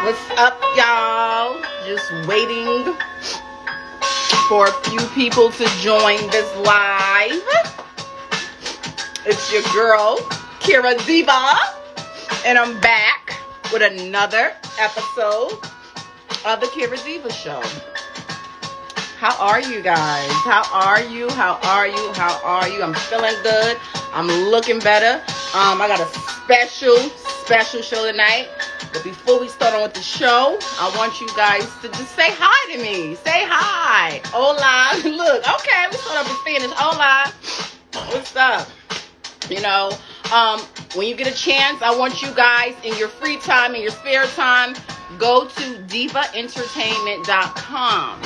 What's up, y'all? Just waiting for a few people to join this live. It's your girl, Deevah, and I'm back with another episode of the Deevah Show. How are you guys? How are you? I'm feeling good. I'm looking better. I got a special show tonight. But before we start on with the show, I want you guys to just say hi to me. Say hi. Hola. Look, okay, we start off in Spanish. Hola. What's up? You know, when you get a chance, I want you guys in your free time, in your spare time, go to deevahentertainment.com.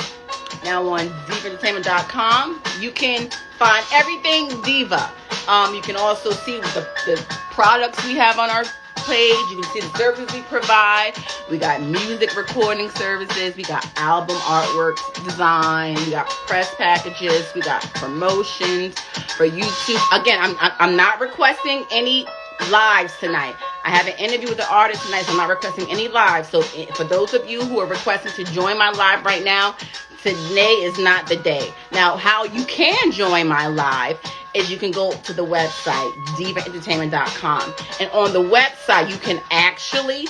Now on deevahentertainment.com, you can find everything Deevah. You can also see the products we have on our page. You can see the services we provide. We got music recording services. We got album artwork design. We got press packages. We got promotions for YouTube. Again, I'm not requesting any lives tonight. I have an interview with the artist tonight, so I'm not requesting any lives. So for those of you who are requesting to join my live right now, today is not the day. Now, how you can join my live is you can go to the website, deevahentertainment.com. And on the website, you can actually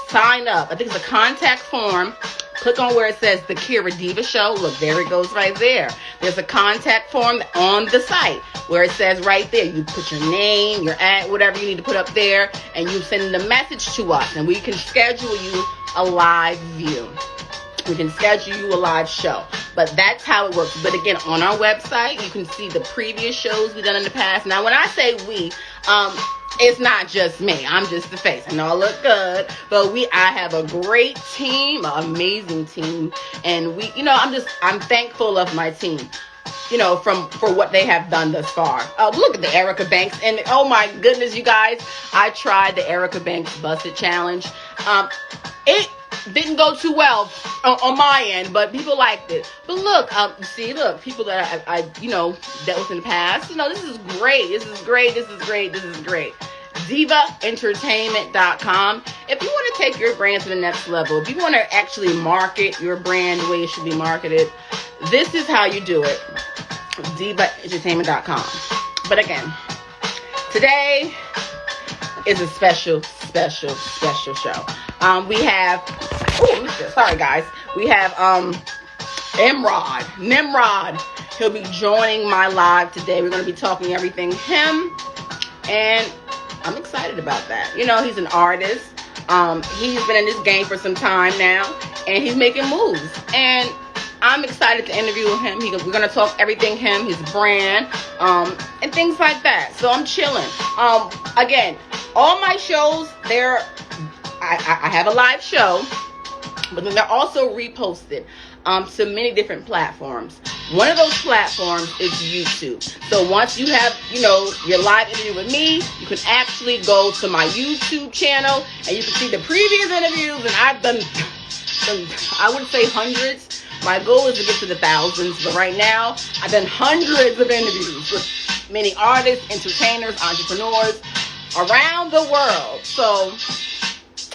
sign up. I think it's a contact form. Click on where it says the Deevah Show. Look, there it goes right there. There's a contact form on the site where it says right there. You put your name, your ad, whatever you need to put up there, and you send the message to us, and we can schedule you a live view. We can schedule you a live show. But that's how it works. But again, on our website, you can see the previous shows we've done in the past. Now, when I say we, it's not just me. I'm just the face. I know I look good, but I have a great team, an amazing team. And I'm thankful of my team, for what they have done thus far. Look at the Erica Banks. And oh my goodness, you guys, I tried the Erica Banks Busted Challenge. It didn't go too well on my end, but people liked it. But look, people that I dealt with in the past, this is great. DeevaHentertainment.com. If you want to take your brand to the next level, if you want to actually market your brand the way it should be marketed, this is how you do it. DeevaHentertainment.com. But again, today is a special show. We have, sorry guys, we have Nymrod. He'll be joining my live today. We're going to be talking everything him, and I'm excited about that. He's an artist. He's been in this game for some time now, and he's making moves, and I'm excited to interview him. We're going to talk everything him, his brand, and things like that. So I'm chilling. Again, all my shows, I have a live show, but then they're also reposted to many different platforms. One of those platforms is YouTube. So once you have, your live interview with me, you can actually go to my YouTube channel and you can see the previous interviews. And I've done I would say hundreds. My goal is to get to the thousands, but right now I've done hundreds of interviews with many artists, entertainers, entrepreneurs around the world. So,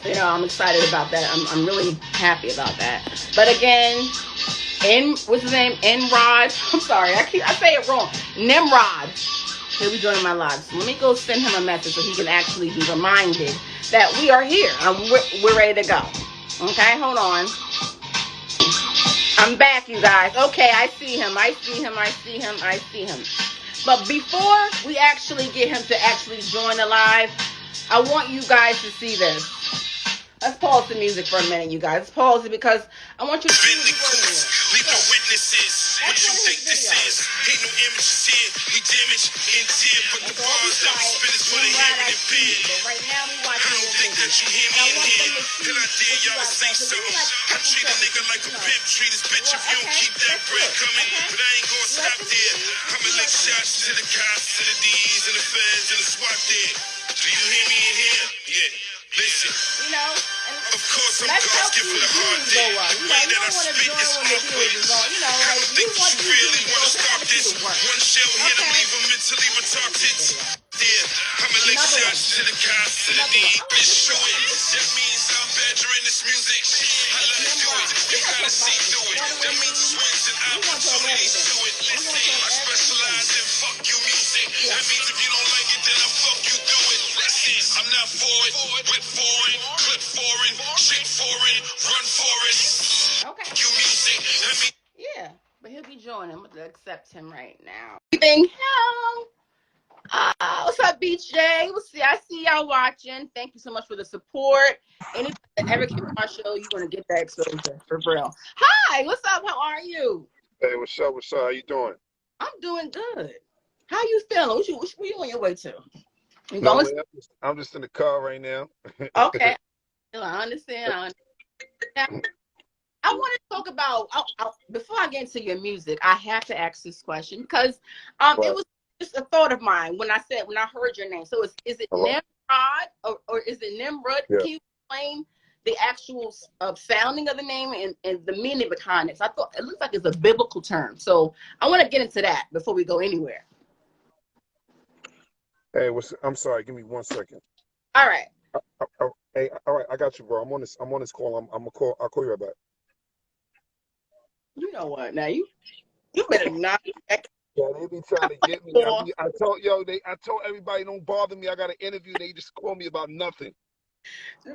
I'm excited about that. I'm really happy about that. But again, what's his name? Nymrod. I'm sorry, I say it wrong. Nymrod. He'll be joining my live. So let me go send him a message so he can actually be reminded that we are here. We're ready to go. Okay, hold on. I'm back, you guys. Okay, I see him. But before we actually get him to actually join the live, I want you guys to see this. Let's pause the music for a minute, you guys. Let's pause it because I want you to see the word. Leave no witnesses. What you think this is? Ain't no images here. We damage in tear, but the bars that we spit is for the hearing impaired. I don't think that you hear me in here. Till I dare y'all to say something. I treat a nigga like a pimp. Treat his bitch if you don't keep that bread coming. But I ain't gonna stop there. I'ma lick shots to the cops, to the D's, and the feds, and the SWAT there. Do you hear me in here? Yeah. Listen, of course I'm God's gift for the hard day. The way that I spit is awkward. I don't think that you really want to start this. One shell hit him, leave him mentally retarded. Yeah, I'ma lick shots to the cops, to the D. This show it. That means I'm bad I specialize in fuck you music. That means if you don't like it, then I fuck you through it. Listen, I'm not for it. Whip foreign, clip foreign, shit foreign, run for it. Okay. You music. Yeah, but he'll be joining. I'm gonna accept him right now. Anything? Hello. What's up, Beach J? I see y'all watching. Thank you so much for the support. Anybody that ever came to our show, you're gonna get that exposure for real. Hi, what's up? How are you? Hey, what's up? What's up? How you doing? I'm doing good. How you feeling? Where you on your way to? You going? No, I'm just in the car right now. Okay, I understand. I want to talk about before I get into your music. I have to ask this question because it was just a thought of mine when I heard your name. So is it Nymrod or is it Nymrod? Yeah. Can you explain the actual sounding of the name and the meaning behind it? So I thought it looks like it's a biblical term. So I want to get into that before we go anywhere. Hey, I'm sorry. Give me 1 second. All right. Hey, all right. I got you, bro. I'm on this call. I'll call you right back. You know what? Now you better not. Yeah, they be trying to get me. I told everybody don't bother me. I got an interview. They just call me about nothing. You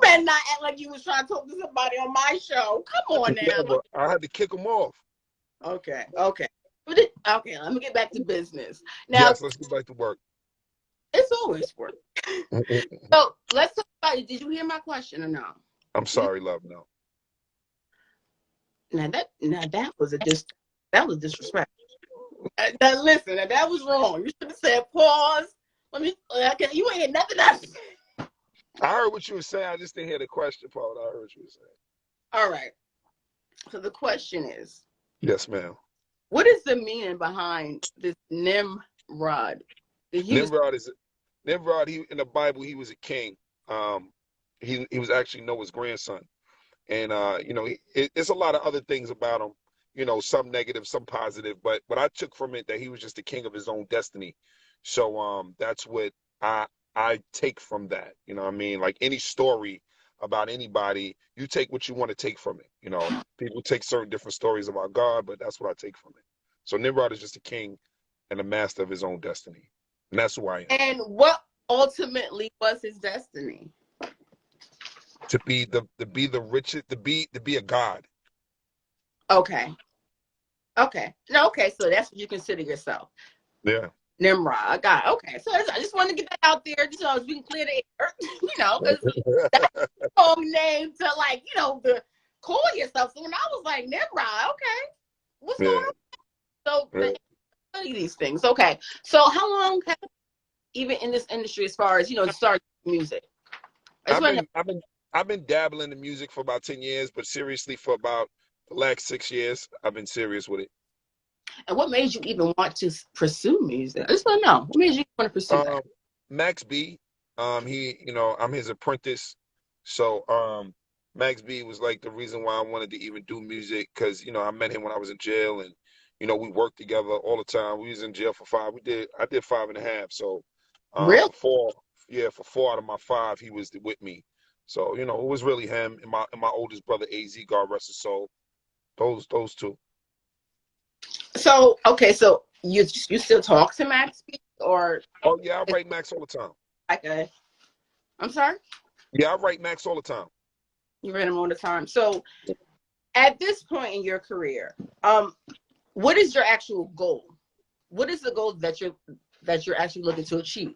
better not act like you was trying to talk to somebody on my show. Come on now. Yeah, but I had to kick them off. Okay. Okay, let me get back to business. Now, yes, let's get back to work. It's always work. So let's talk about it. Did you hear my question or no? I'm sorry, love. No. Now that was disrespect. Now listen, that was wrong. You should have said pause. You ain't nothing else. I heard what you were saying. I just didn't hear the question part. I heard what you were saying. All right. So the question is. Yes, ma'am. What is the meaning behind this Nymrod? Nimrod. He in the Bible, he was a king. He was actually Noah's grandson, and it's a lot of other things about him. Some negative, some positive. But what I took from it that he was just the king of his own destiny. So that's what I take from that. You know what I mean? Like any story about anybody, you take what you want to take from it. People take certain different stories about God, but that's what I take from it. So Nimrod is just a king and a master of his own destiny. And that's who I am. And what ultimately was his destiny? To be the richest, to be a god. Okay. No, okay, so that's what you consider yourself. Yeah. Nymrod. God. Okay. So I just wanted to get that out there just so we can clear the air, because that's a wrong name to to call yourself. So when I was like Nymrod, okay, what's going on? So these things. Okay. So how long have you even in this industry as far as start music? I've been dabbling in music for about 10 years, but seriously for about the last 6 years, I've been serious with it. And what made you even want to pursue music? I just want to know. What made you want to pursue that? Max B, I'm his apprentice. So Max B was like the reason why I wanted to even do music because, I met him when I was in jail and, we worked together all the time. We was in jail for 5. I did 5.5. So really? for 4 out of my 5, he was with me. So, it was really him and my oldest brother, AZ, God rest his soul. Those two. So, okay, so you still talk to Max B or? Oh yeah, I write Max all the time. Okay. I'm sorry? Yeah, I write Max all the time. You write him all the time. So at this point in your career, what is your actual goal? What is the goal that you're actually looking to achieve?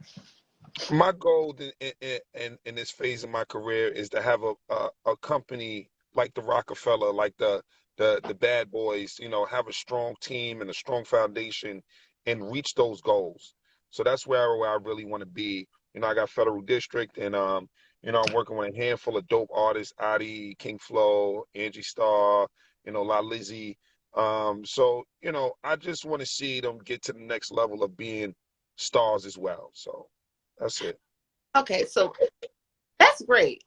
My goal in this phase of my career is to have a company like the Rockefeller, like the Bad Boys, have a strong team and a strong foundation and reach those goals. So that's where I really want to be. I got Federal District and I'm working with a handful of dope artists, Adi, King Flo, Angie Starr, La Lizzie. So I just want to see them get to the next level of being stars as well. So that's it. Okay, so that's great.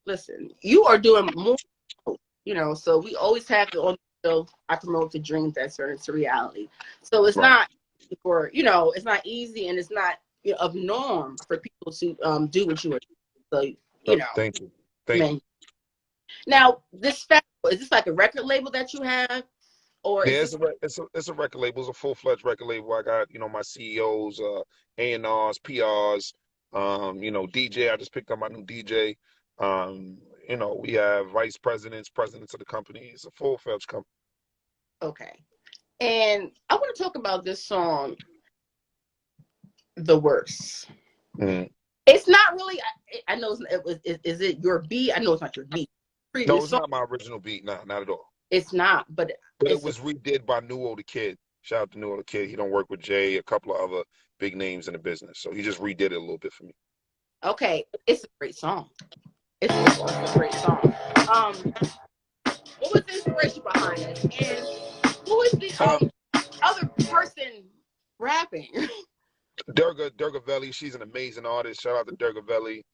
Listen, you are doing more, so we always have to on the show, I promote the dreams that turn into reality. So it's not it's not easy and it's not of norm for people to do what you are doing. So, Thank you. Now, this festival, is this like a record label that you have, or Yeah, is this it's a record label. It's a full-fledged record label. I got, my CEOs, A&Rs, PRs, DJ. I just picked up my new DJ. Um, we have vice presidents, presidents of the company. It's a full-fledged company. okay? And I want to talk about this song, "The Worst." Mm. It's not really. I know Is it your beat? I know it's not your beat. No, Previous it's song. not my original beat. Nah, not at all. It's not, but But it it's a, was redid by Nuo the Kid. Shout out to Nuo the Kid. He don't work with Jay, a couple of other big names in the business. So he just redid it a little bit for me. okay. It's a great song. It's a great song. Um, what was the inspiration behind it? And who is the Uh, other person rapping? Durga Veli, she's an amazing artist. Shout out to Durga Veli.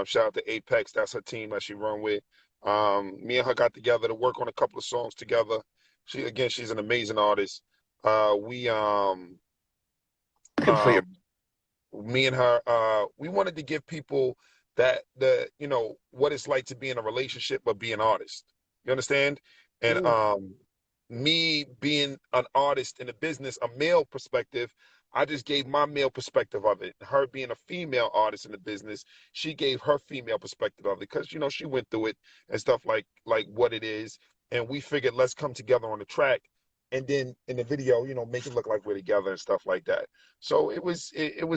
Shout out to Apex. That's her team that she run with. Me and her got together to work on a couple of songs together. She's an amazing artist. We Can play it. me and her, we wanted to give people what it's like to be in a relationship but be an artist. You understand? And Ooh, me being an artist in the business, a male perspective, I just gave my male perspective of it. Her being a female artist in the business, she gave her female perspective of it because she went through it and stuff like what it is. And we figured let's come together on the track and then in the video, make it look like we're together and stuff like that. So it was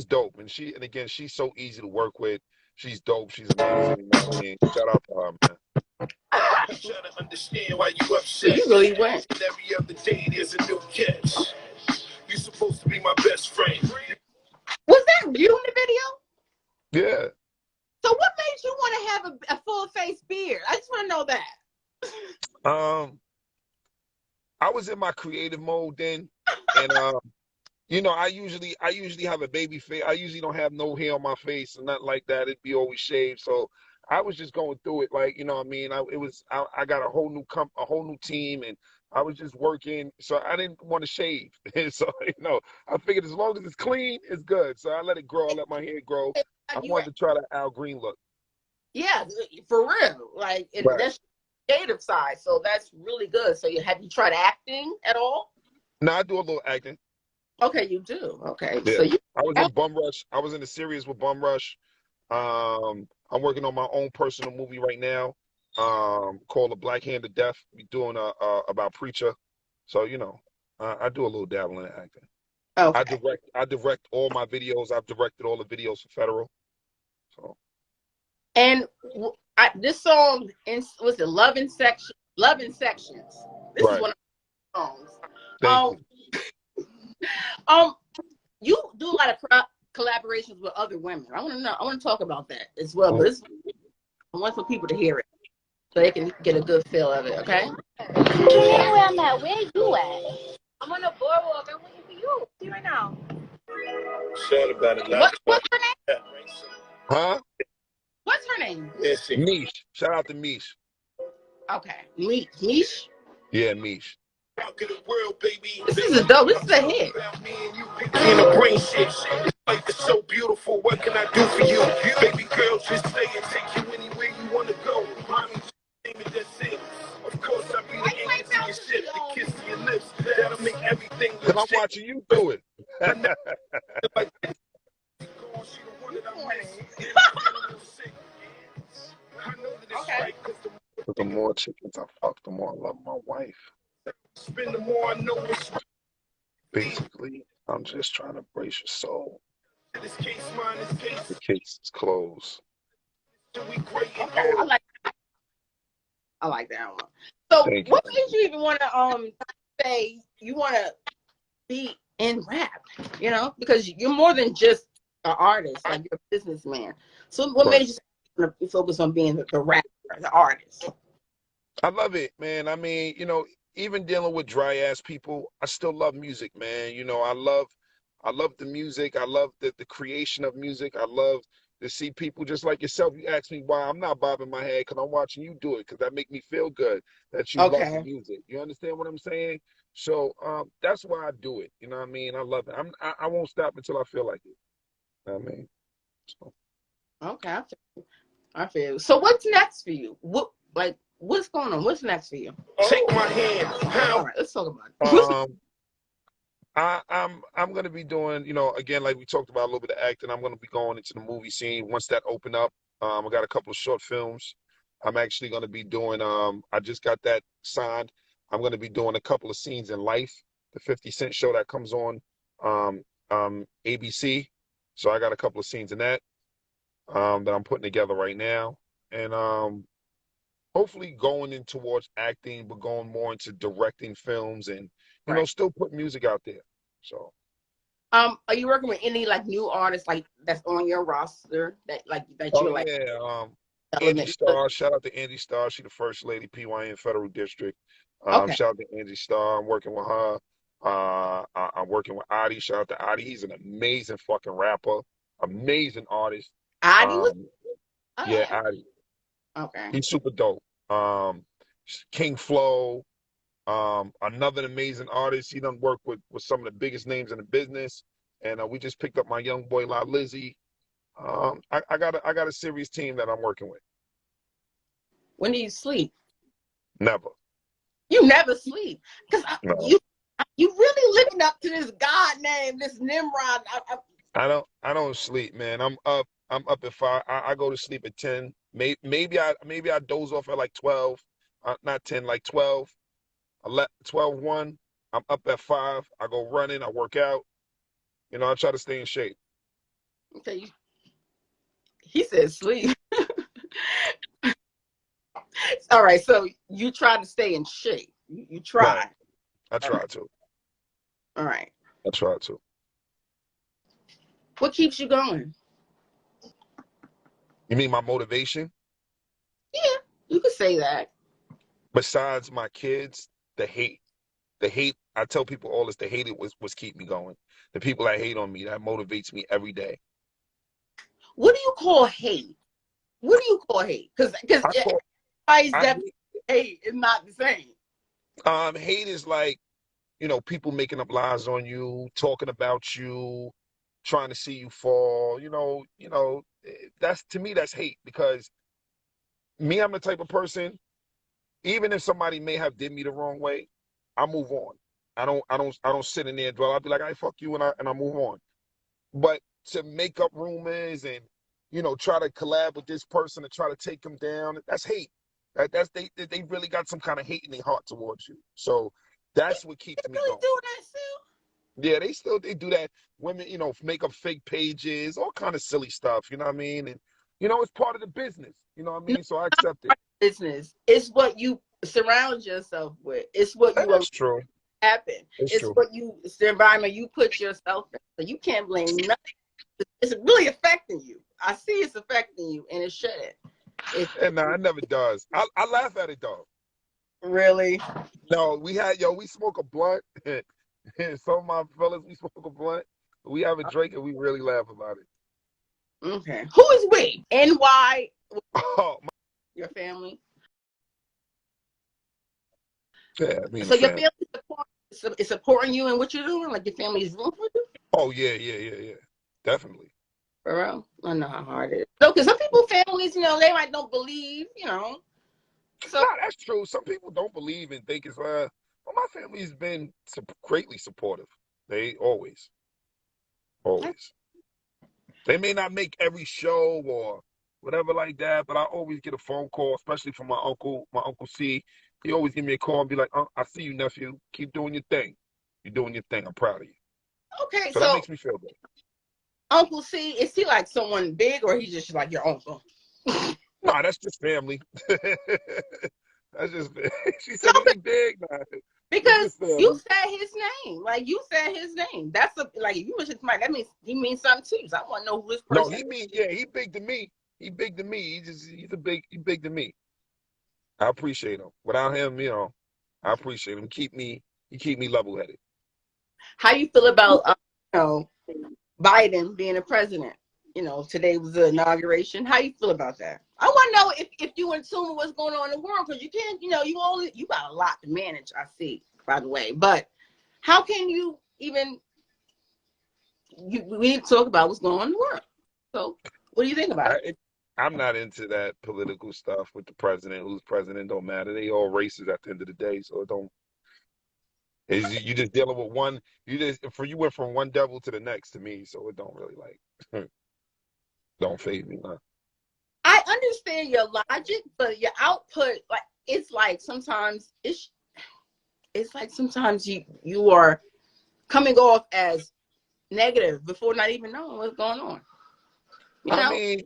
dope. And again, she's so easy to work with. She's dope. She's amazing. You know what I mean? Shout out to her, man. I'm trying to understand why you upset. you really went. Every other day there's a new catch. You're supposed to be my best friend. Was that you in the video? Yeah. So what made you want to have a full face beard? I just want to know that. Um, I was in my creative mode then, and I usually have a baby face. I usually don't have no hair on my face and nothing like that. It'd be always shaved. So I was just going through it, like what I mean. I got a whole new team, and I was just working. So I didn't want to shave, and so I figured as long as it's clean, it's good. So I let it grow. I let my hair grow. I You were, wanted to try the Al Green look. yeah, for real. Like, and Right. that's creative side, so that's really good. So have you tried acting at all? Now I do a little acting. Okay, you do. Okay, Yeah. so you. I was in Bum Rush. I was in the series with Bum Rush. I'm working on my own personal movie right now, called The Black Hand of Death. We're doing about Preacher. So, I do a little dabble in acting. Okay. I direct all my videos. I've directed all the videos for Federal. So And this song was it "Love in Section"? "Love in Sections." This is right. one of the songs. Thank Um, um, you do a lot of collaborations with other women. I want to know. I want to talk about that as well. you. But I want some people to hear it so they can get a good feel of it. Okay. You know where I'm at. Where you at? I'm on the boardwalk. I'm waiting for you. See right now. Shout about it. What's her name? Huh? What's her name? Mish. Shout out to Mish. Okay. Mish. Yeah, Mish. This is a dope. This is a hit. In the brain shit. Life is so beautiful. What can I do for you? Baby girl, just stay and take you anywhere you want to go. Mommy, that's it. Of course, I'll be the answer to your shit, the kiss to your lips. That'll make everything Because I'm legit. watching you do it. Okay. The more chickens I fuck, the more I love my wife. Spend the more I know it's Basically, I'm just trying to brace your soul. this case, mine is case. The case is closed. We great and Okay. old. I like that one. So Thank you. what made you even want to say you want to be in rap? Because you're more than just an artist, like you're a businessman. So what made you want to focus on being the rapper, the artist? I love it, man. I mean, even dealing with dry ass people, I still love music, man. I love the music. I love the creation of music. I love to see people just like yourself. You ask me why I'm not bobbing my head because I'm watching you do it because that make me feel good that you love the music. You understand what I'm saying? So that's why I do it. You know what I mean? I love it. I won't stop until I feel like it. You know what I mean? So. Okay, I feel you. So what's next for you? what's going on? What's next for you? Take my hand. All right, let's talk about it. I'm gonna be doing, again, like we talked about a little bit of acting. I'm gonna be going into the movie scene once that open up. I got a couple of short films. I'm actually gonna be doing. I just got that signed. I'm gonna be doing a couple of scenes in Life, the 50 Cent show that comes on ABC. So I got a couple of scenes in that that I'm putting together right now, and hopefully going in towards acting, but going more into directing films and Right. still put music out there. So Are you working with any like new artists like that's on your roster that oh you're like yeah, telling Angie it? Starr. Shout out to Angie Starr. She the first lady PYN Federal District. Okay. Shout out to Angie Starr. I'm working with her. I'm working with Adi. Shout out to Adi. He's an amazing fucking rapper, amazing artist. Adi was Um, all yeah, right. Adi. Okay. He's super dope. King Flow. Another amazing artist. He done work with some of the biggest names in the business. And we just picked up my young boy La Lizzie. I got a serious team that I'm working with. When do you sleep? Never. You never sleep because No. you really living up to this god name, this Nimrod. I don't sleep, man. I'm up at 5. I go to sleep at 10. Maybe I doze off at like 12. Not 10, like 12. 11, 12, 1. I'm up at 5. I go running, I work out. I try to stay in shape. Okay, he said sleep. All right, so you try to stay in shape. You Right. try. I All try right. to. All right. I try to. What keeps you going? You mean my motivation? Yeah, you could say that. Besides my kids, the hate. The hate, I tell people all this, the hate it was keep me going. The people that hate on me, that motivates me every day. What do you call hate? What do you call hate? Because I call everybody's I definition of hate is not the same. hate is like, people making up lies on you, talking about you, trying to see you fall. That's to me that's hate because me, I'm the type of person, even if somebody may have did me the wrong way, I move on. I don't sit in there and dwell. I'll be like, I fuck you and I move on. But to make up rumors and try to collab with this person and try to take them down, that's hate. That's they really got some kind of hate in their heart towards you. So that's what keeps They me really going. do that still? Yeah, they do that. Women, make up fake pages, all kind of silly stuff. You know what I mean? And it's part of the business. You know what I No, mean? So I accept it. business. It's what you surround yourself with. It's what And you allow that's true. to happen. It's It's true. it's the environment you put yourself in. So you can't blame nothing. It's really affecting you. I see it's affecting you, and it shouldn't. It And nah, it never does. I laugh at it though. really. No, we smoke a blunt. Some of my fellas, we smoke a blunt. We have a drink and we really laugh about it. Okay. Who is we? NY, Oh, your family. yeah, I mean the So your family. family is supporting you in what you're doing? Like your family is rooting for you? Oh yeah, yeah, yeah, yeah. Definitely. For real? I know how hard it is. No, because some people, families, they might don't believe. So Nah, that's true. Some people don't believe and think it's but my family's been greatly supportive. They always. They may not make every show or whatever like that, but I always get a phone call, especially from my uncle C. He always give me a call and be like, I see you, nephew. Keep doing your thing. You're doing your thing. I'm proud of you. okay, So that so makes me feel good. Uncle C, is he like someone big or he's just like your uncle? Nah, that's just family. That's just she No, said, is he big? Nah, it's because just you family. said his name. Like you said his name. That's like if you mention somebody, that means he means something to you. So I want to know who this No, person is. he big to me. He big to me. He big to me. I appreciate him. Without him, I appreciate him. He keep me level headed. How you feel about Biden being a president? Today was the inauguration. How you feel about that? I want to know if you in tune with what's going on in the world because you can't. You got a lot to manage. I see, by the way, but how can you even? We need to talk about what's going on in the world. So, what do you think about it? I'm not into that political stuff with the president. Who's president don't matter. They all racist at the end of the day, so it don't. You just dealing with one. You went from one devil to the next to me, so it don't really like don't fade me. Huh? I understand your logic, but your output, like it's like sometimes it's like sometimes you are coming off as negative before not even knowing what's going on. You know?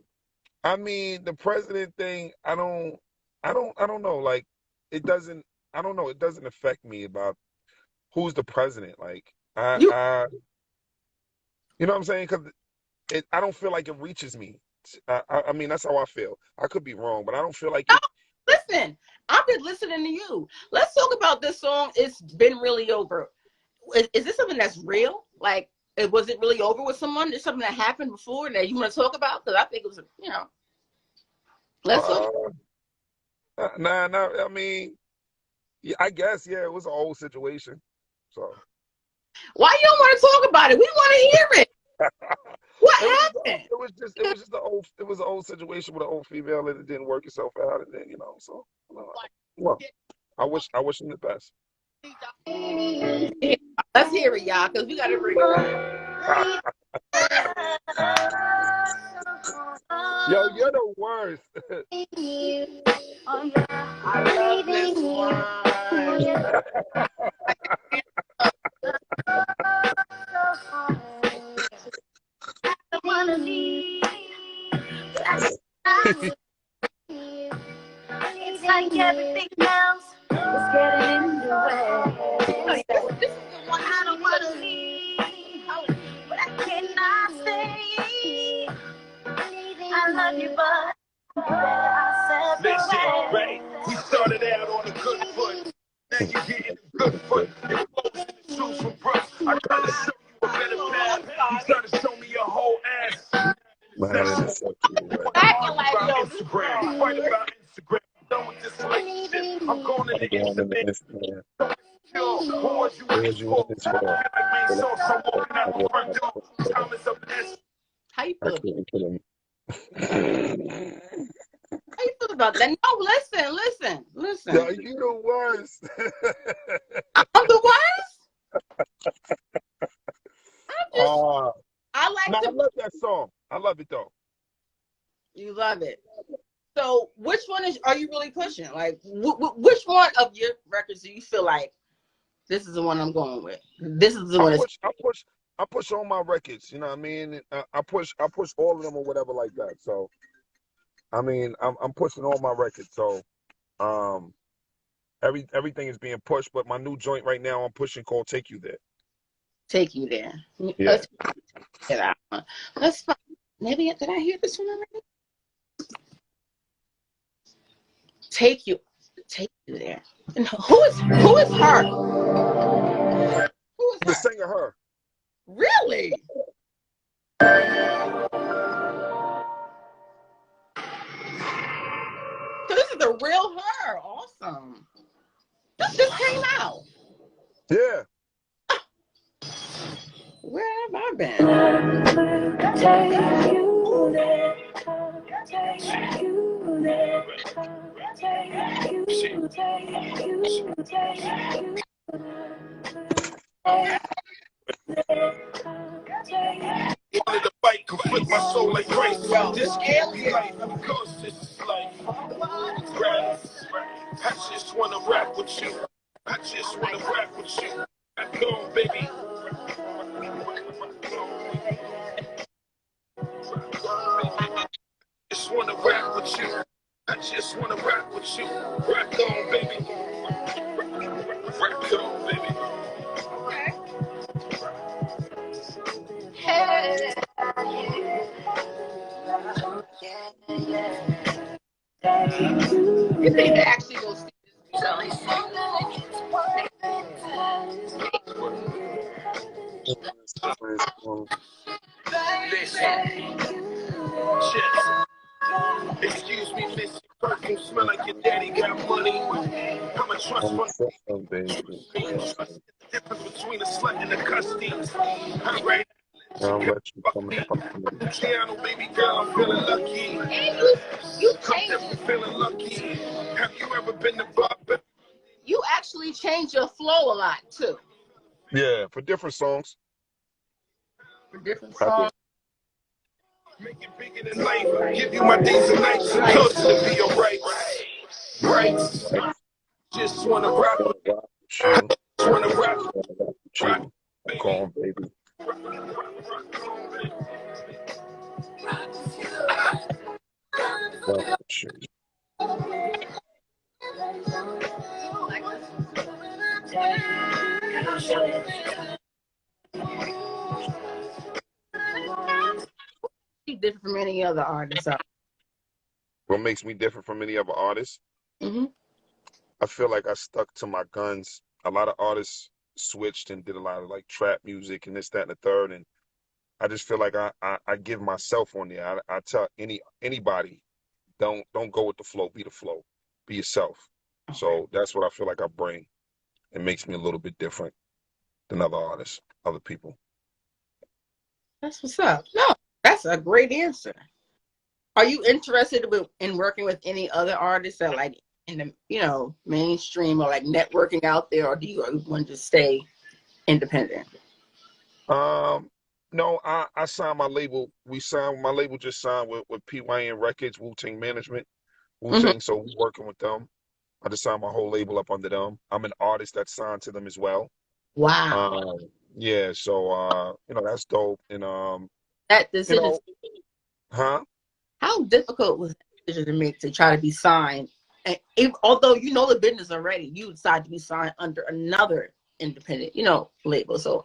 I mean, the president thing. I don't know. Like, it doesn't. I don't know. It doesn't affect me about who's the president. Like, You you know what I'm saying? Because I don't feel like it reaches me. I mean, that's how I feel. I could be wrong, but I don't feel like it. listen. I've been listening to you. Let's talk about this song. It's been really over. Is this something that's real? Like, was it really over with someone? Is something that happened before that you want to talk about? Because I think it was, let's talk. Nah. I mean, yeah, I guess it was an old situation. So Why you don't want to talk about it? We want to hear it. What happened? It was just an old situation with an old female, and it didn't work itself out, and then so well, I wish him the best. Let's hear it, y'all, because we got to bring it up. Yo, you're the worst. I love this one. It's like everything else is getting in the way. This is the one I don't want to leave, but I cannot stay. I love you, but I Listen, separate. right? We started out on a good foot. Now you're getting a good foot. Exposing the shoes from Brooks. I tried to show you a better path. You tried to show me your whole ass. acting like yo. Instagram. Fight about Instagram. I'm done with this relationship. I'm going to the Instagram. Yo, who was you in this for? I feel like main source. I'm walking out the front door. Time is up next. How you feel? How you feel about that? No, listen. Yo, you the worst. I'm the worst. I love that song. I love it though. You love it. So, which one are you really pushing? Like, which one of your records do you feel like this is the one I'm going with? This is the one. I push all my records. You know what I mean? I push all of them or whatever like that. So, I mean, I'm pushing all my records. So, everything is being pushed. But my new joint right now I'm pushing called "Take You There." Take You There. Yeah. Let's find. Maybe did I hear this one already? Take You There. And who is her? Who is The her? singer, her. Really? So this is the real her. Awesome. This just came out. Yeah. Where have I been? Take you there. Take you there. Wanted to fight, conflict my soul like Christ. This can't be life, of course this is life. I just wanna rap with you. I just wanna rap with you. Come on, baby. Just wanna rap with you. I just wanna rap with you. Rock on, baby. Rock on, baby. Hey. You think they actually go see Listen. Cheers. Excuse me, miss. Your perfume smell like your daddy got money. I'm a trust fund. Difference between a slut and a custody. I'm right. I'll let you come and talk to me. Piano, baby girl, I'm feeling lucky. You I'm changed. definitely feeling lucky. Have you ever been to Bob? You actually change your flow a lot too. Yeah, for different songs. For different I songs. did. Make it bigger than life. Give you my days and nights. Of course it'll be alright. Right. Just wanna rock. Wanna rock with you. Just wanna Just rock. wanna rock with you. Go on, baby. Rock with you. You different from any other artist. What makes me different from any other artists? Mm-hmm. I feel like I stuck to my guns. A lot of artists switched and did a lot of like trap music and this, that, and the third. And I just feel like I give myself on there. I tell anybody, don't go with the flow. Be the flow. Be yourself. So that's what I feel like I bring. It makes me a little bit different than other artists, other people. That's what's up. No, that's a great answer. Are you interested in working with any other artists that like in the mainstream or like networking out there, or do you want to stay independent? No, I signed my label. My label just signed with PYN Records, Wu-Tang Management, Mm-hmm. Wu-Tang. So we working with them. I just signed my whole label up under them. I'm an artist that's signed to them as well. Wow, Um, yeah, so that's dope. And that you decision. know, huh? How difficult was that decision to make to try to be signed? And although you know the business already, you decide to be signed under another independent, label. So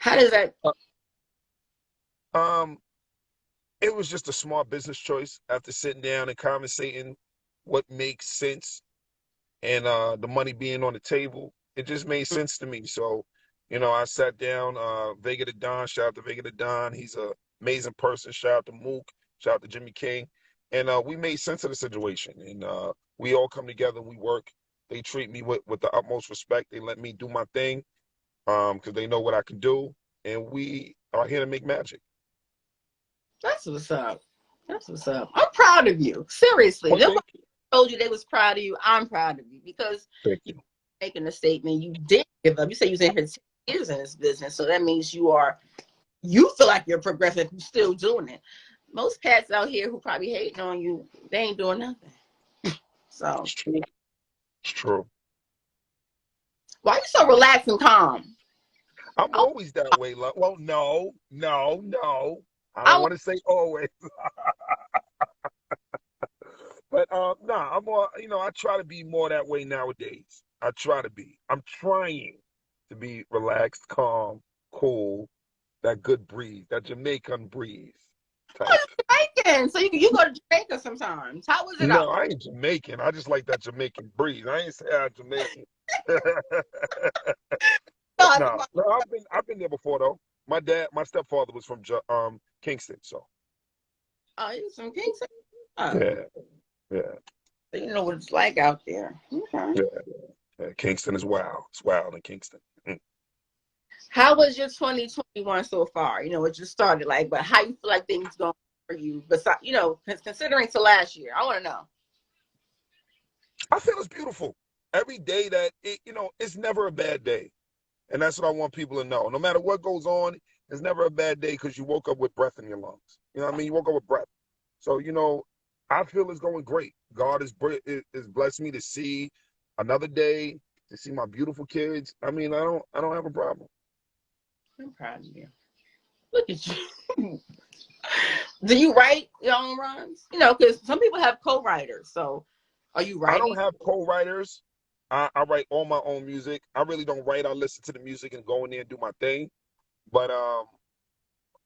how does that? Um, it was just a smart business choice after sitting down and conversating what makes sense and the money being on the table. It just made sense to me. So, I sat down, Vega the Don, shout out to Vega the Don. He's an amazing person. Shout out to Mook, shout out to Jimmy King. And we made sense of the situation. And we all come together and we work. They treat me with the utmost respect. They let me do my thing because they know what I can do. And we are here to make magic. That's what's up. That's what's up. I'm proud of you. Seriously, Well, nobody thank you. told you they was proud of you. I'm proud of you because Thank you're you. making a statement. You did give up. You said you was in here 10 years in this business, so that means you feel like you're progressive. You're still doing it. Most cats out here who probably hating on you, they ain't doing nothing. So It's true. It's true. why you so relaxed and calm? I'm I, always that way. Well, no, no, no. I don't I, want to say always, but no, I'm more. I try to be more that way nowadays. I try to be. I'm trying to be relaxed, calm, cool, that good breeze, that Jamaican breeze type. Jamaican, so you go to Jamaica sometimes. How was it No, out? I ain't Jamaican. I just like that Jamaican breeze. I ain't say I'm Jamaican. No, But I no, no, I've been there before though. My stepfather was from Kingston, so oh, you from Kingston? Oh, yeah, yeah, so you know what it's like out there. Okay. yeah, yeah. Kingston is wild. It's wild in Kingston. Mm. How was your 2021 so far? It just started but how you feel like things going for you? Besides, considering to last year, I want to know. I feel it's beautiful. Every day that it's never a bad day, and that's what I want people to know. No matter what goes on, it's never a bad day because you woke up with breath in your lungs. You know what I mean? You woke up with breath. So I feel it's going great. God is blessed me to see another day, to see my beautiful kids. I mean, I don't have a problem. I'm proud of you. Look at you. Do you write your own rhymes? Because some people have co-writers. So, are you I writing? don't have co-writers. I write all my own music. I really don't write. I listen to the music and go in there and do my thing. But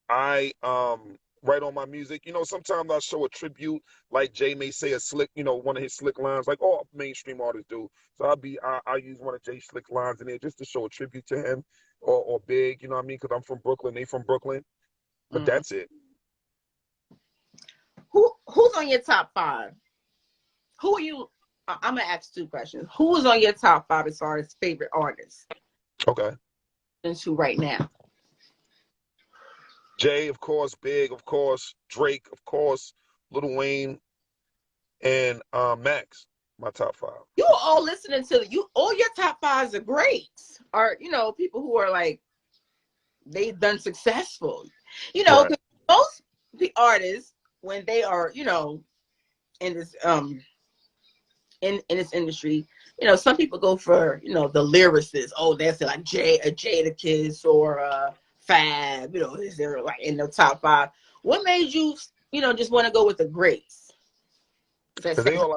I write on my music. Sometimes I'll show a tribute, like Jay may say a slick, one of his slick lines, like all mainstream artists do. So I use one of Jay's slick lines in there just to show a tribute to him or Big, you know what I mean? Because I'm from Brooklyn, they from Brooklyn. But Mhm. that's it. Who's on your top five? Who are you? I'm gonna ask two questions. Who is on your top five as far as favorite artists? Okay. And who right now? Jay, of course, Big, of course, Drake, of course, Lil Wayne, and Max. My top 5. You are all listening to all your top 5s are greats. Are people who are like they've done successful. Right. Most the artists when they are in this in this industry, some people go for the lyricists. Oh, that's like a Jadakiss or Fab. Is there like in the top 5? What made you just want to go with the greats? Because they all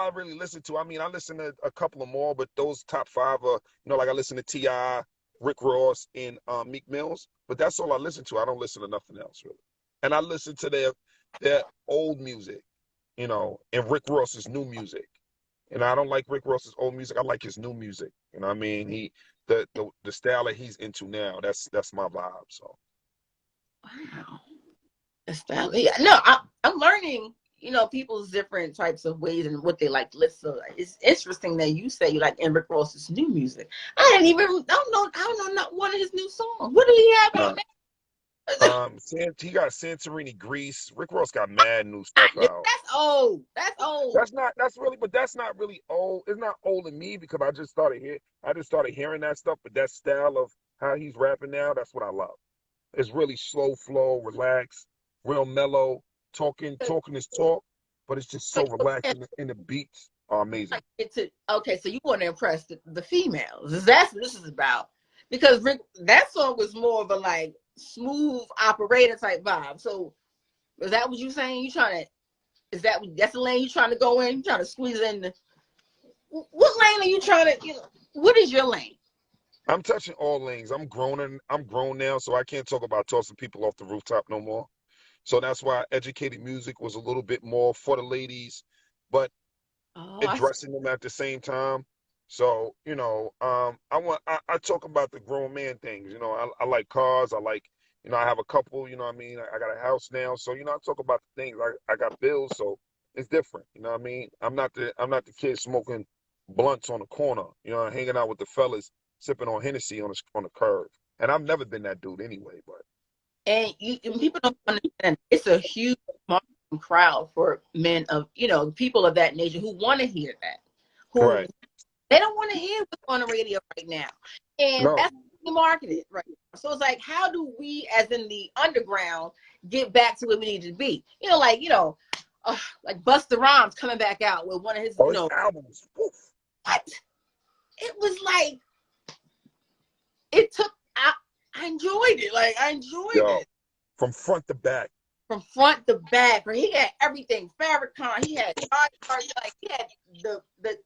I really listen to. I mean, I listen to a couple of more, but those top 5 are, like I listen to T.I., Rick Ross, and Meek Mills. But that's all I listen to. I don't listen to nothing else really. And I listen to their old music, and Rick Ross's new music. And I don't like Rick Ross's old music. I like his new music. You know what I mean? The style that he's into now. That's my vibe. So. Wow. The style. Yeah. No, I'm learning. People's different types of ways and what they like to listen to. It's interesting that you say you like Rick Ross's new music. I don't know not one of his new songs. What do he have out now? He got Santorini, Grease. Rick Ross got mad new stuff out. That's old. That's not really old. It's not old to me because I just started hearing that stuff. But that style of how he's rapping now, that's what I love. It's really slow flow, relaxed, real mellow. Talking is talk, but it's just so relaxed, and the beats are amazing. Okay, so you want to impress the females. That's what this is about. Because Rick, that song was more of a like smooth operator type vibe. So is that what you're saying? That's the lane you're trying to go in? You're trying to squeeze in what lane are you trying to, what is your lane? I'm touching all lanes. I'm grown now, so I can't talk about tossing people off the rooftop no more. So that's why educated music was a little bit more for the ladies, but addressing them at the same time. So, I talk about the grown man things. I like cars. I like, I have a couple, you know what I mean? I got a house now. So, I talk about the things. I got bills, so it's different. You know what I mean? I'm not the kid smoking blunts on the corner, hanging out with the fellas, sipping on Hennessy on the curb. And I've never been that dude anyway, but. And people don't understand. It's a huge marketing crowd for men of, people of that nature who want to hear that. Right. They don't want to hear what's on the radio right now. And that's marketed right now. So it's like, how do we, as in the underground, get back to where we need to be? Like Busta Rhymes coming back out with one of his, his albums. Oof. What? It was like, it took. I enjoyed it. Like I enjoyed it from front to back. From front to back, where he had everything. Farrakhan, he had like he had the.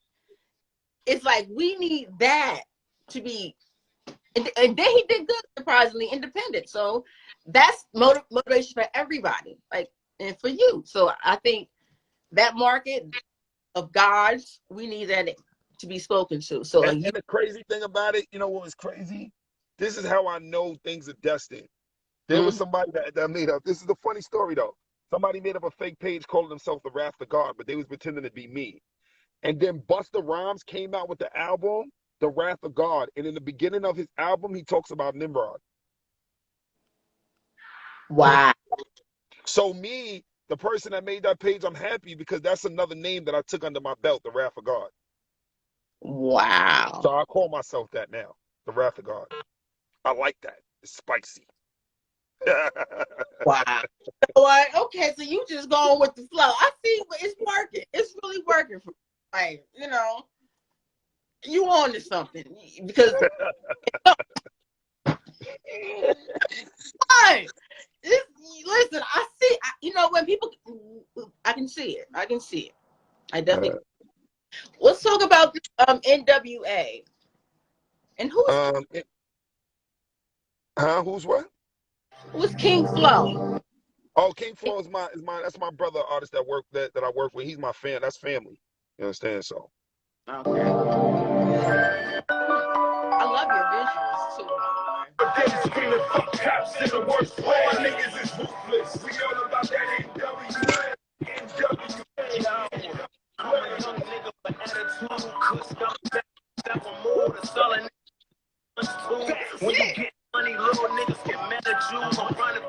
It's like we need that to be, and then he did good, surprisingly independent. So that's motivation for everybody, like and for you. So I think that market of gods, we need that to be spoken to. So and the crazy thing about it, what was crazy? This is how I know things are destined. There was somebody that made up. This is a funny story though. Somebody made up a fake page calling themselves the Wrath of God, but they was pretending to be me. And then Busta Rhymes came out with the album, The Wrath of God. And in the beginning of his album, he talks about Nymrod. Wow. So me, the person that made that page, I'm happy because that's another name that I took under my belt, The Wrath of God. Wow. So I call myself that now, The Wrath of God. I like that. It's spicy. Wow. What? Okay, so you just going with the flow. I see it's working. It's really working for me. Like, you on to something because listen, I see when people I can see it. I definitely let's talk about NWA. And who's who's what? Who's King Flo? Oh, King Flo is that's my brother artist that I work with. He's my fan. That's family. You understand? So. Okay. I love your visuals too, by the way. Screaming fuck cops in the worst way. My niggas is ruthless. We all about that NWA. I'm a young nigga with attitude. Could stop that for more than selling. When you get money, little niggas get mad at you. I'm running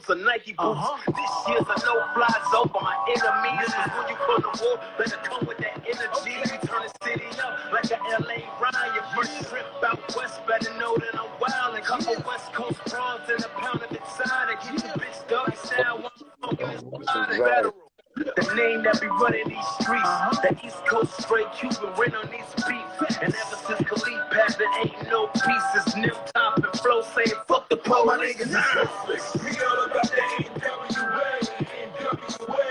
or Nike boots. This year's a no-fly zone for my enemies. Cause when you come to war, better come with that energy. We turn the city up like a LA Ryan. Your first trip out west, better know that I'm wild. And couple West Coast bronze and a pound of exotic. Keep the bitch dirty sound while I'm smoking this federal. The name that be running these streets, the East Coast straight Cuban rain on these beats. And ever since Khalid passed, there ain't no pieces. Nim Top and Flow saying fuck the police. My niggas is ruthless. We all about the NWA, NWA.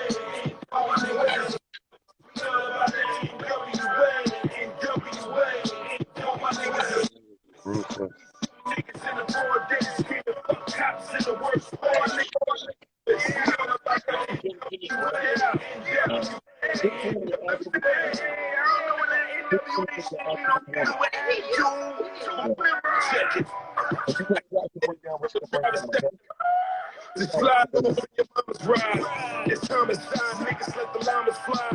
All my niggas is we all about the NWA, NWA. All my niggas is Ruthless. niggas in the broad day screaming fuck cops in the worst sport. We all about the NWA. Just slide over your mama's ride. It's homicide, niggas let the llamas fly.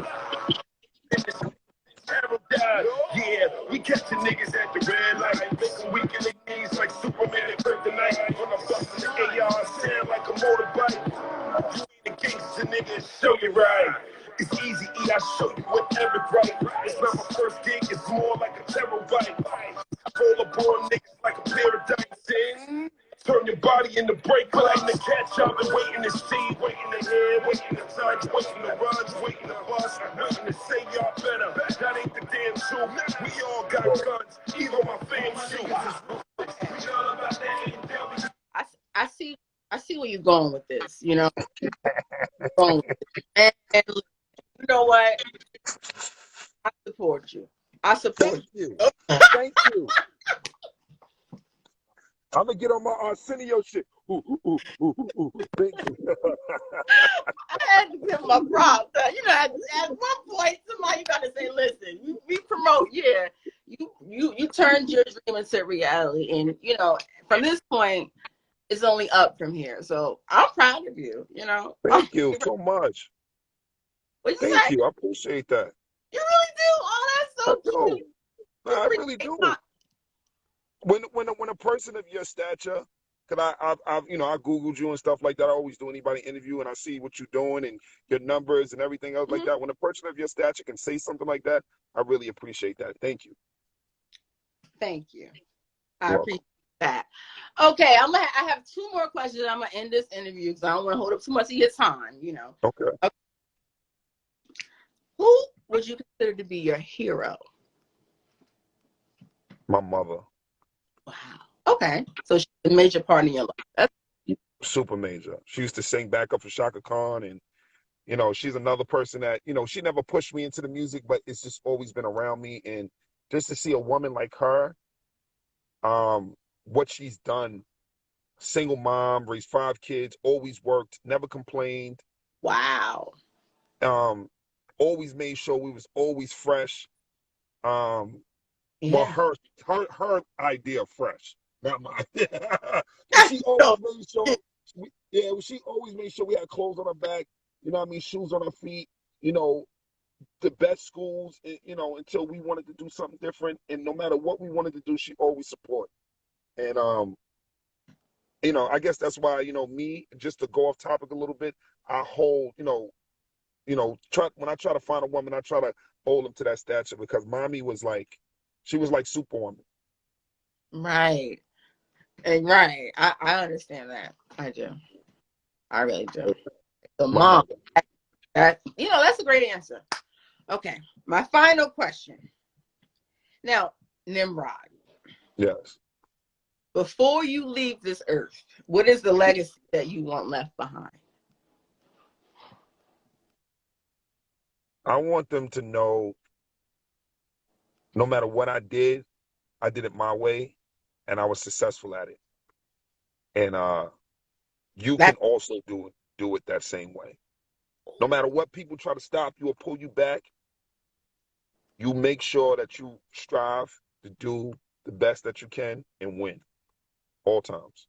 Arrow died. Yeah, we catching niggas at the red light. Making weak in the knees like Superman at kryptonite. When I'm busting the AR, sound like a motorbike. You ain't a gangster, nigga, show you right. It's easy, E, I show you whatever right. It's not my first gig, it's more like a terror bite. I roll up on niggas like a pair of dice. And turn your body into break like the catch. I've been waiting to see, waiting to hear, waiting to touch, waiting to run, waiting to bust, waiting to say y'all better. That ain't the damn truth. We all got guns, even my fam shoot. We all about that. I see where you're going with this, you know. Going with it. And you know what? I support you. I support Thank you. you. Thank you. I'm gonna get on my Arsenio shit. Thank you. I had to give my props. You know, at one point, somebody got to say, "Listen, we promote. Yeah, you turned your dream into reality, and you know, from this point, it's only up from here. So I'm proud of you. You know, Thank you so much. what you Thank say? you. I appreciate that. You really do. Oh, that's I so do. cute. No, I really do. When a person of your stature, cause I've you know, I Googled you and stuff like that. I always do anybody interview and I see what you're doing and your numbers and everything else like that. When a person of your stature can say something like that, I really appreciate that. Thank you. Thank you. I You're appreciate that. Okay, I have two more questions. I'm gonna end this interview because I don't want to hold up too much of your time. You know. welcome. Okay. Who would you consider to be your hero? My mother. Wow. Okay. So she's a major part in your life. That's Super major. She used to sing backup for Shaka Khan, and you know, she's another person that, you know, she never pushed me into the music, but it's just always been around me. And just to see a woman like her, what she's done, single mom, raised 5 kids, always worked, never complained, wow. always made sure we was always fresh. Well, Yeah. her idea of fresh, not mine. She always made sure. She always made sure we had clothes on our back. You know what I mean? Shoes on our feet. You know, the best schools. You know, until we wanted to do something different, and no matter what we wanted to do, she always support. And you know, I guess that's why, you know, me, just to go off topic a little bit, I hold, when I try to find a woman, I try to hold them to that stature because mommy was like, she was like Superwoman. Right. And right. I understand that. I do. I really do. So mom, that's a great answer. Okay. My final question. Now, Nymrod. Yes. Before you leave this earth, what is the legacy that you want left behind? I want them to know no matter what I did it my way and I was successful at it. And you can also do it that same way. No matter what people try to stop you or pull you back, you make sure that you strive to do the best that you can and win all times.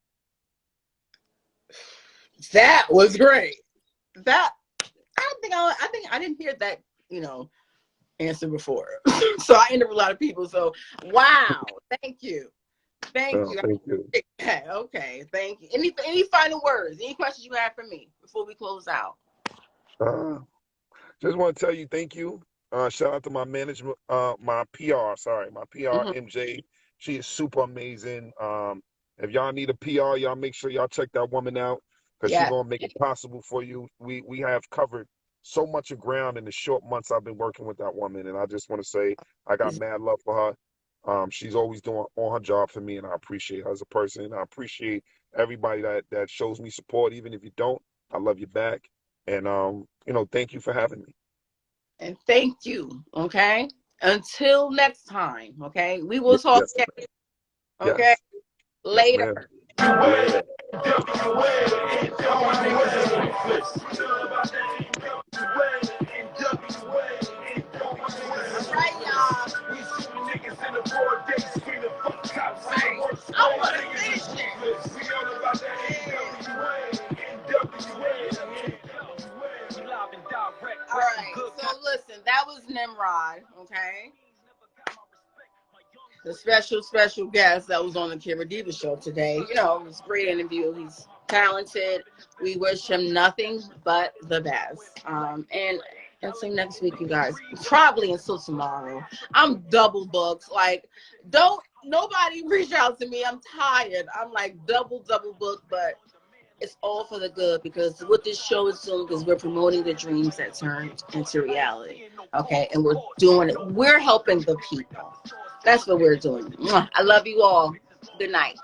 That was great. I think I didn't hear that, answer before. So I interview a lot of people. So wow, thank you. Thank you. Thank you. Okay, thank you. Any final words? Any questions you have for me before we close out? Just want to tell you thank you. Shout out to my management, my PR, sorry, my PR, Mhm. MJ. She is super amazing. If y'all need a PR, y'all make sure y'all check that woman out because she's Yeah. gonna make it possible for you. We have covered so much of ground in the short months I've been working with that woman, and I just want to say I got mad love for her. She's always doing on her job for me, and I appreciate her as a person. I appreciate everybody that shows me support, even if you don't. I love you back. And thank you for having me. And thank you. Okay. Until next time. Okay. We will talk Yes, again. Okay. yes, yes, Later. ma'am. Later. All right, y'all. I want to finish All right. So listen, that was Nymrod. Okay. The special guest that was on the Kira Deevah show today. It was a great interview. He's talented. We wish him nothing but the best. And until next week, you guys. Probably until tomorrow. I'm double booked. Like, don't nobody reach out to me. I'm tired. I'm like double booked, but it's all for the good because what this show is doing is we're promoting the dreams that turn into reality. Okay, and we're doing it. We're helping the people. That's what we're doing. I love you all. Good night.